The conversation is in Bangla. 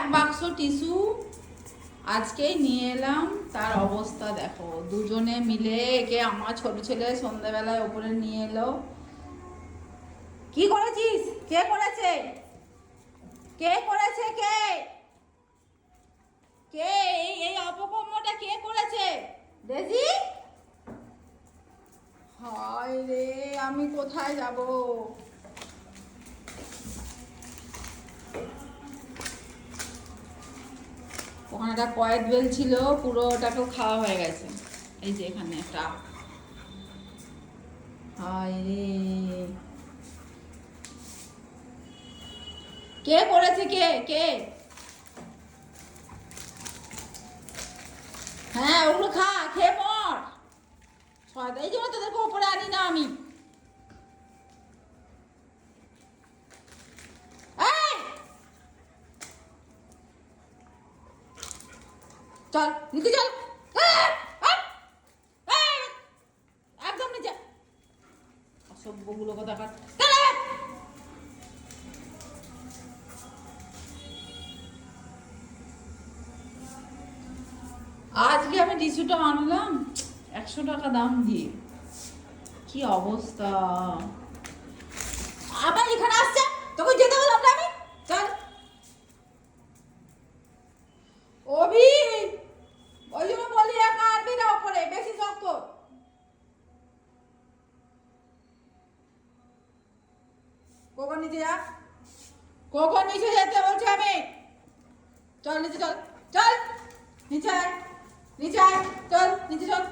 এক বাক্স টিস্যু আজকেই নিয়ে এলাম। তার অবস্থা দেখো, দুজনে মিলে একে আমার ছোট ছেলে সন্ধ্যাবেলায় ওপরে নিয়ে এলো। কি করেছিস? কে করেছে? কে করেছে? কে কে এই অপকর্মটা কে করেছে? ডেজি, হায় রে, আমি কোথায় যাব? ওখানে একটা কয়েদ বেল ছিল, পুরো ওটাকেও খাওয়া হয়ে গেছে। এই যে এখানে একটা, হায় রে, কে করেছে? কে কে? হ্যাঁ, ওগুলো খা, খেয়ে মর। এই জন্য তোদেরকে ওপরে আনি না আমি। এই, চল নিচে চল। একদম নিচে, অসভ্যগুলো কথা কাট। আজকে আমি টিস্যুটা আনলাম 100 টাকা দাম দিয়ে। কি অবস্থা! আবার এখানে আসছে, তোকে যেতে বললাম না আমি। চল অভি, ওই জন্য বলি একা আনবি না, ওপরে বেশি শক্ত। কখন নিচে যা, কখন নিচে যেতে বলছি আমি। চল নিচে চল, চল নিচে আয়, নিচে আয়, চল নিচে চল।